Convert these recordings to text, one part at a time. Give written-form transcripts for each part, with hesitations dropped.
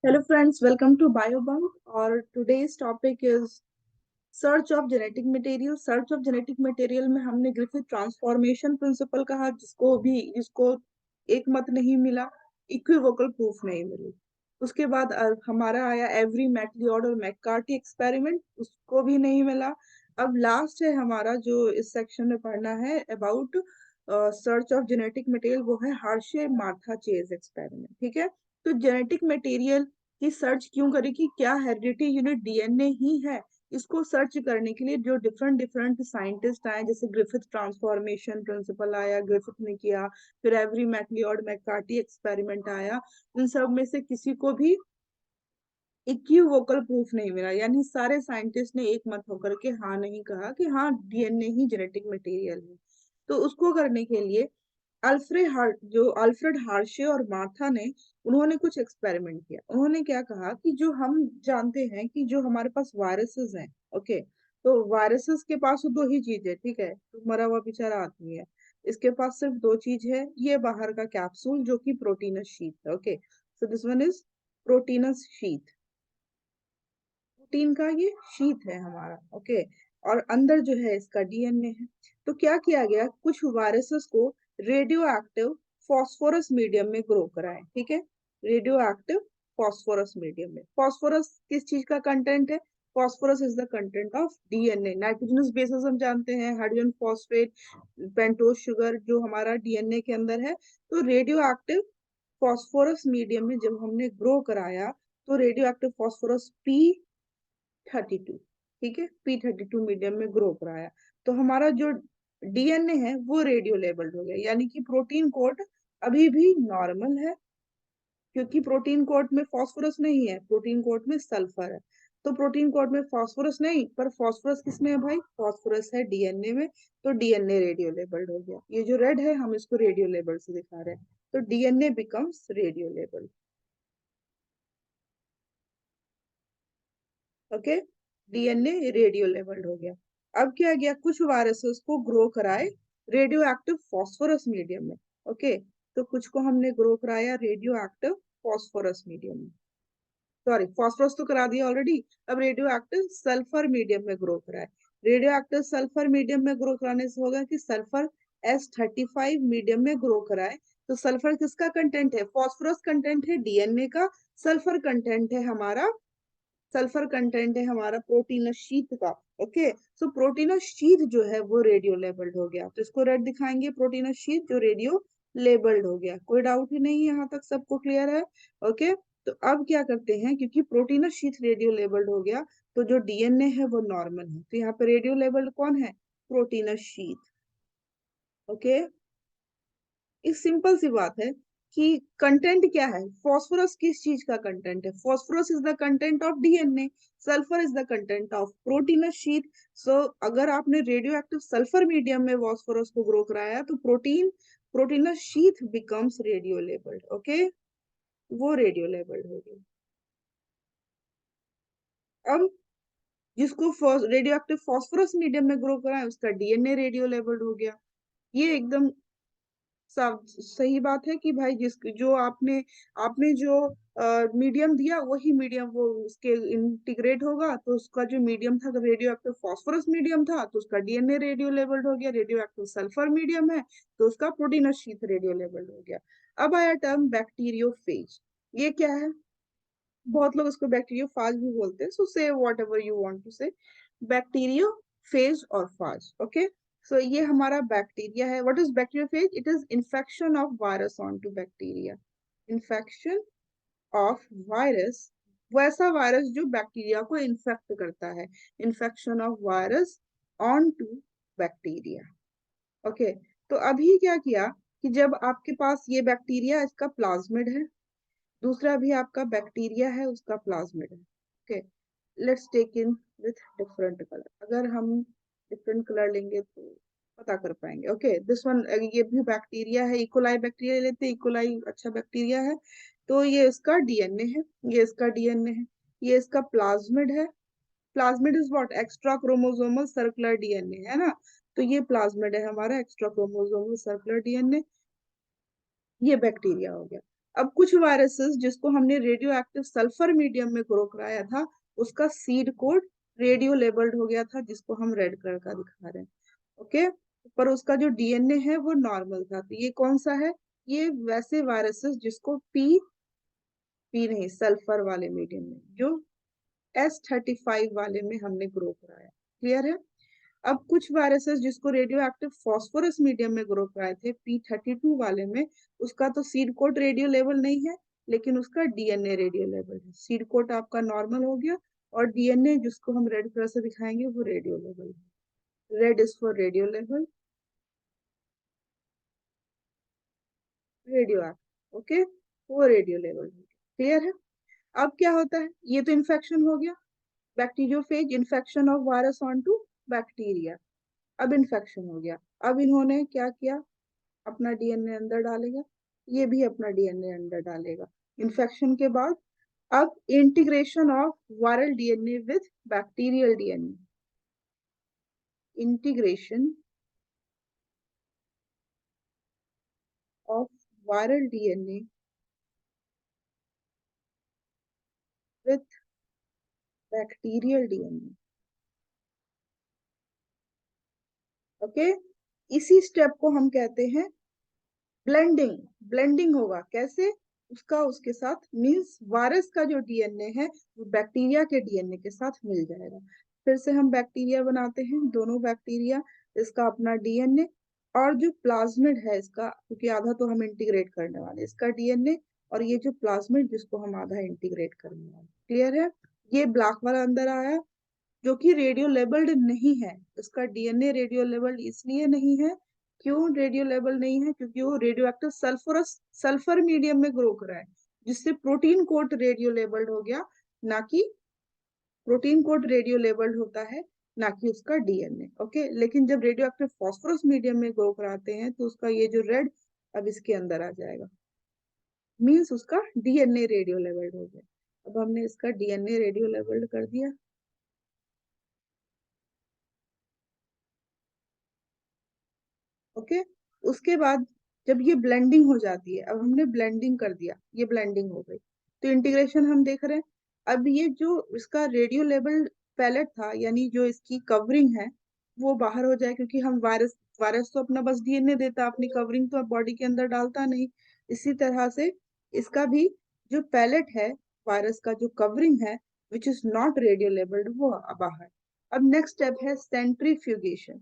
Hello friends, welcome to BioBump. और today's topic is search of genetic material. Search of genetic material में हमने Griffith transformation principal कहा, जिसको एक मत नहीं मिला, इक्विवोकल प्रूफ नहीं मिली। उसके बाद हमारा आया एवरी मैक्लियोड और मैककार्टी एक्सपेरिमेंट, उसको भी नहीं मिला। अब लास्ट है हमारा जो इस सेक्शन में पढ़ना है about search of genetic material, वो है हार्शे मार्था चेज एक्सपेरिमेंट। ठीक है, तो जेनेटिक मटेरियल की सर्च क्यों करें कि क्या हेरिडिटी यूनिट डीएनए ही है? इसको सर्च करने के लिए जो डिफरेंट डिफरेंट साइंटिस्ट आए, जैसे ग्रिफिथ ट्रांसफॉर्मेशन प्रिंसिपल आया, ग्रिफिथ ने किया, फिर एवरी मैक्लियोड मैककार्टी एक्सपेरिमेंट आया, इन सब में से किसी को भी इक्विवोकल प्रूफ नहीं मिला। यानी सारे साइंटिस्ट ने एक मत होकर के हाँ नहीं कहा कि हाँ डीएनए ही जेनेटिक मटेरियल है। तो उसको करने के लिए अल्फ्रेड हार्शे और मार्था ने उन्होंने कुछ एक्सपेरिमेंट किया। उन्होंने क्या कहा कि जो हम जानते हैं कि जो हमारे पास वायरसेस हैं, ओके, तो वायरसेस के पास तो दो ही चीज है, ठीक है, तो मरा हुआ बेचारा आदमी है, इसके पास सिर्फ दो चीज है, ये बाहर का कैप्सूल जो कि प्रोटीनस शीथ है। Okay, so this one is proteins sheath, protein का ये शीथ है हमारा। ओके, और अंदर जो है इसका डीएनए है। तो क्या किया गया, कुछ वायरसेस को रेडियो एक्टिव फॉस्फोरस मीडियम में ग्रो कराएं। ठीक है, रेडियो एक्टिव फॉस्फोरस मीडियम में। फॉस्फोरस किस चीज का कंटेंट है? Phosphorus is the content of DNA. Nitrogenous bases हम जानते हैं, हाइड्रोजन फॉस्फेट, पेंटोज शुगर जो हमारा डीएनए के अंदर है। तो रेडियो एक्टिव फॉस्फोरस मीडियम में जब हमने ग्रो कराया, तो रेडियो एक्टिव फॉस्फोरस P32, ठीक है, P32 मीडियम में ग्रो कराया, तो हमारा जो डीएनए है वो रेडियो लेबल्ड हो गया। यानी कि प्रोटीन कोड अभी भी नॉर्मल है, क्योंकि प्रोटीन कोड में फास्फोरस नहीं है, प्रोटीन कोड में सल्फर है। तो प्रोटीन कोड में फास्फोरस नहीं, पर फास्फोरस किसमें है भाई? फास्फोरस है डीएनए में, तो डीएनए रेडियो लेबल्ड हो गया। ये जो रेड है हम इसको रेडियो लेबल से दिखा रहे हैं, तो DNA becomes radio label. Okay, DNA radio labelled हो गया। अब क्या गया, कुछ वायरसेस को ग्रो कराए रेडियो एक्टिव फॉस्फोरस मीडियम में। ओके, तो कुछ को हमने ग्रो कराया रेडियो एक्टिव फॉस्फोरस मीडियम में, सॉरी फॉस्फोरस तो करा दिया ऑलरेडी। अब रेडियो एक्टिव सल्फर मीडियम में ग्रो कराए। रेडियो एक्टिव सल्फर मीडियम में ग्रो कराने से होगा कि सल्फर S35 मीडियम में ग्रो कराए। तो सल्फर किसका कंटेंट है? फॉस्फोरस कंटेंट है डीएनए का, सल्फर कंटेंट है हमारा, सल्फर कंटेंट है हमारा प्रोटीनस शीथ का। ओके, सो प्रोटीनस शीथ जो है वो रेडियो लेबल्ड हो गया, तो इसको रेड दिखाएंगे, प्रोटीनस शीथ जो रेडियो लेबल्ड हो गया। कोई डाउट ही नहीं, यहाँ तक सबको क्लियर है? ओके, तो अब क्या करते हैं, क्योंकि प्रोटीनस शीथ रेडियो लेबल्ड हो गया, तो जो डीएनए है वो नॉर्मल है, तो यहाँ पे रेडियो लेबल्ड कौन है? Proteins sheath. ओके, एक सिंपल सी बात है कि कंटेंट क्या है, फॉस्फोरस किस चीज का कंटेंट है? Phosphorus is the content of DNA, sulphur is the content of proteinous sheet. So अगर आपने रेडियो एक्टिव सल्फर मीडियम में फॉस्फोरस को ग्रो कराया, तो proteinous sheet becomes radio labelled. Okay, वो रेडियो लेबल्ड हो गई। अब जिसको रेडियो एक्टिव फॉस्फोरस मीडियम में ग्रो कराया, उसका डीएनए रेडियो लेबल्ड हो गया। ये एकदम सही बात है कि भाई जिस जो आपने आपने जो मीडियम दिया वही मीडियम वो उसके इंटीग्रेट होगा, तो उसका जो मीडियम था, अगर रेडियो एक्टिव फॉस्फोरस मीडियम था तो उसका डीएनए रेडियो लेबल्ड हो गया, रेडियो एक्टिव सल्फर मीडियम है तो उसका प्रोटीनस शीथ रेडियो लेबल्ड हो गया। अब आया टर्म बैक्टीरियोफेज। ये क्या है? बहुत लोग इसको बैक्टीरियोफाज भी बोलते हैं, so say whatever you want to say, bacteriophage और फाज। ओके, सो ये हमारा बैक्टीरिया है। What is bacteriophage? It is infection of virus on to bacteria. Infection of virus, वैसा वायरस जो बैक्टीरिया को इन्फेक्ट करता है, infection of virus on to bacteria. Okay, तो अभी क्या किया कि जब आपके पास ये बैक्टीरिया, इसका प्लाज्मिड है, दूसरा भी आपका बैक्टीरिया है, उसका प्लाज्मिड है। Okay, let's take in with different colour. अगर हम डिफरेंट कलर लेंगे तो पता कर पाएंगे। ओके, दिस वन, ये भी बैक्टीरिया है, इकोलाई बैक्टीरिया लेते हैं, इकोलाई अच्छा बैक्टीरिया है। तो ये इसका डीएनए है, ये इसका डीएनए है, ये इसका प्लाज्मिड है। Plasmid is what? Extra chromosomal circular DNA है ना, तो ये प्लाज्मिड है हमारा, एक्स्ट्रा क्रोमोसोमल सर्कुलर डीएनए। ये बैक्टीरिया हो गया। अब कुछ वायरसेस जिसको हमने रेडियो एक्टिव सल्फर मीडियम में ग्रो कराया था, उसका सीड कोड रेडियो लेबल्ड हो गया था, जिसको हम रेड कलर का दिखा रहे हैं। ओके, पर उसका जो डीएनए है वो नॉर्मल था। तो ये कौन सा है? ये वैसे वायरसेस जिसको पी नहीं, सल्फर वाले मीडियम में, जो S35 वाले में हमने ग्रो कराया। क्लियर है? अब कुछ वायरसेस जिसको रेडियो एक्टिव फॉस्फोरस मीडियम में ग्रो कराए थे, P32 वाले में, उसका तो सीड कोड रेडियो लेवल नहीं है, लेकिन उसका डीएनए रेडियो लेवल है। सीड कोड आपका नॉर्मल हो गया, और डीएनए जिसको हम रेड कलर से दिखाएंगे वो रेडियो लेवल है। Red is for radio level, radio active. Okay, वो रेडियो लेवल है। क्लियर है? अब क्या होता है, ये तो इन्फेक्शन हो गया, bacteriophage infection of virus on to bacteria. अब इन्फेक्शन हो गया, अब इन्होंने क्या किया, अपना डीएनए अंदर डालेगा, ये भी अपना डीएनए अंदर डालेगा। इन्फेक्शन के बाद अब integration of viral DNA with bacterial DNA, integration of viral DNA with bacterial DNA. Okay, इसी स्टेप को हम कहते हैं ब्लेंडिंग। ब्लेंडिंग होगा कैसे? उसका उसके साथ मींस वायरस का जो डीएनए है वो बैक्टीरिया के डीएनए के साथ मिल जाएगा। फिर से हम बैक्टीरिया बनाते हैं, दोनों बैक्टीरिया, इसका अपना डीएनए, और जो प्लाज्मिड है इसका, क्योंकि आधा तो हम इंटीग्रेट करने वाले, इसका डीएनए, और ये जो प्लाज्मिड जिसको हम आधा इंटीग्रेट करने वाले। क्लियर है? ये ब्लैक वाला अंदर आया, जो कि रेडियो लेबल्ड नहीं है। इसका डीएनए रेडियो लेबल्ड इसलिए नहीं है, क्यों रेडियो लेबल नहीं है? क्योंकि वो रेडियो एक्टिव सल्फर मीडियम में ग्रो करा है, जिससे प्रोटीन कोड रेडियो लेबल्ड हो गया, ना कि प्रोटीन कोड रेडियो लेबल्ड होता है, ना कि उसका डीएनए। ओके, लेकिन जब रेडियो एक्टिव फॉस्फोरस मीडियम में ग्रो कराते हैं तो उसका ये जो रेड अब इसके अंदर आ जाएगा, मीन्स उसका डीएनए रेडियो लेबल्ड हो गया। अब हमने इसका डीएनए रेडियो लेबल्ड कर दिया। ओके, उसके बाद जब ये ब्लेंडिंग हो जाती है, अब हमने ब्लेंडिंग कर दिया, ये ब्लेंडिंग हो गई, तो इंटीग्रेशन हम देख रहे हैं। अब ये जो इसका रेडियो लेबल पैलेट था, यानी जो इसकी कवरिंग है, वो बाहर हो जाए, क्योंकि हम वायरस वायरस तो अपना बस डीएनए देता, अपनी कवरिंग तो बॉडी के अंदर डालता नहीं। इसी तरह से इसका भी जो पैलेट है, वायरस का जो कवरिंग है, विच इज नॉट रेडियो लेबल्ड, वो बाहर। अब नेक्स्ट स्टेप है centrifugation.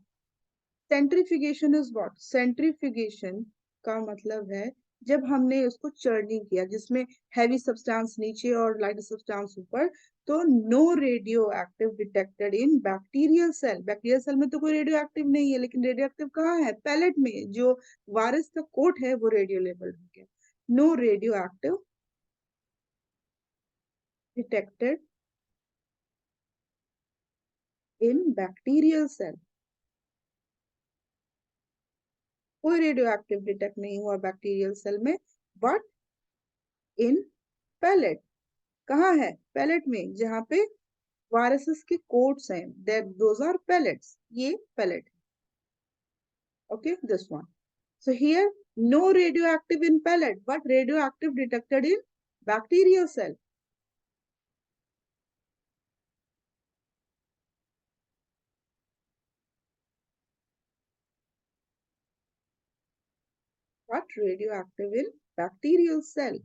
Centrifugation is what? Centrifugation का मतलब है जब हमने उसको चर्निंग किया, जिसमें हैवी सब्सटेंस नीचे और लाइट सब्सटेंस ऊपर, तो no radioactive detected in bacterial cell. Bacterial cell में तो कोई रेडियो एक्टिव नहीं है, लेकिन रेडियो एक्टिव कहाँ है? पैलेट में। जो वायरस का कोट है वो रेडियो लेबल हो गया। No radioactive detected in bacterial cell. कोई रेडियो एक्टिव डिटेक्ट नहीं हुआ बैक्टीरियल सेल में, बट इन पैलेट। कहाँ है? पैलेट में, जहाँ पे वायरसेस के कोट्स हैं, दैट दोज आर पैलेट्स। ये pellet. Okay, this one. So here, no radioactive in pellet, but radioactive detected in bacterial cell. But radioactive in bacterial cell.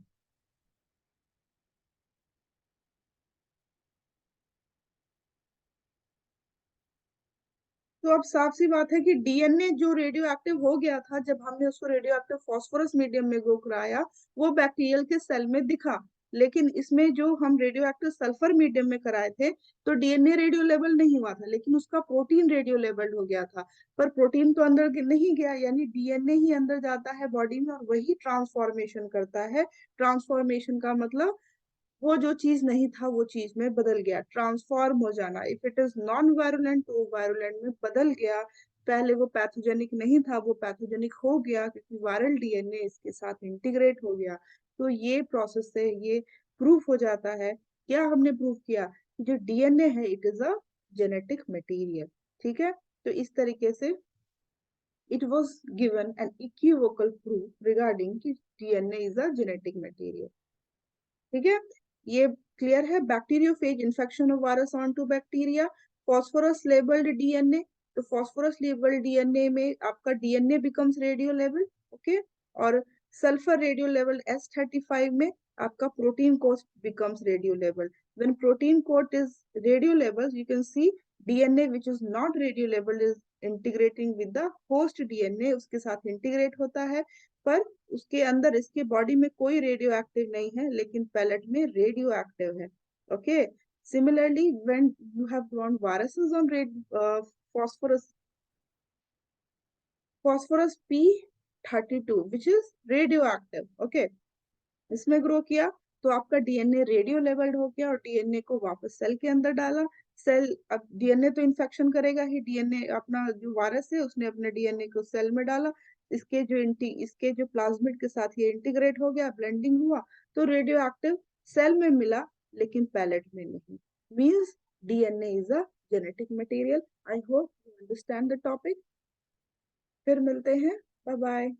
तो अब साफ सी बात है कि डीएनए जो रेडियो एक्टिव हो गया था, जब हमने उसको रेडियो एक्टिव फॉस्फोरस मीडियम में ग्रो कराया, वो बैक्टीरियल के सेल में दिखा। लेकिन इसमें जो हम रेडियो एक्टिव सल्फर मीडियम में कराए थे, तो डीएनए रेडियो लेवल नहीं हुआ था, लेकिन उसका प्रोटीन रेडियो लेवल हो गया था। पर प्रोटीन तो अंदर नहीं गया, यानी डीएनए ही अंदर जाता है बॉडी में, और वही ट्रांसफॉर्मेशन करता है। ट्रांसफॉर्मेशन का मतलब वो जो चीज नहीं था वो चीज में बदल गया, ट्रांसफॉर्म हो जाना। If it is non virulent तो वो वायरुलेंट में बदल गया। पहले वो पैथोजेनिक नहीं था, वो पैथोजेनिक हो गया, क्योंकि वायरल डीएनए इसके साथ इंटीग्रेट हो गया। तो ये प्रोसेस से ये प्रूफ हो जाता है। क्या हमने प्रूफ किया? जो डीएनए है, it is a genetic material. ठीक है, तो इस तरीके से it was given an equivocal proof regarding कि DNA is a genetic material. ठीक है, ये क्लियर है. Bacteriophage infection of virus on to bacteria. Phosphorus labelled DNA, तो फॉस्फोरस लेबल्ड डीएनए में आपका DNA becomes radio level. Okay, और sulphur radio level S35 में आपका protein code becomes radio level. When protein code is radio level, you can see DNA which is not radio level is integrating with the host DNA, उसके साथ integrate होता है, पर उसके अंदर इसके बॉडी में कोई रेडियो एक्टिव नहीं है, लेकिन पैलेट में रेडियो एक्टिव है. Okay, similarly when you have grown viruses on phosphorus phosphorus P32 which is radioactive. Okay, इसमें ग्रो किया तो आपका डीएनए रेडियो लेवल्ड हो गया और डीएनए को वापस सेल के अंदर डाला. सेल, अब डीएनए तो इन्फेक्शन करेगा ही, डीएनए अपना जो वायरस है उसने अपने डीएनए को सेल में डाला, इसके जो प्लाज्मिड के साथ ये इंटीग्रेट हो गया, ब्लेंडिंग हुआ, तो रेडियो एक्टिव सेल में मिला लेकिन पैलेट में नहीं. Means DNA is a genetic material. I hope you understand the topic. फिर मिलते हैं. Bye bye.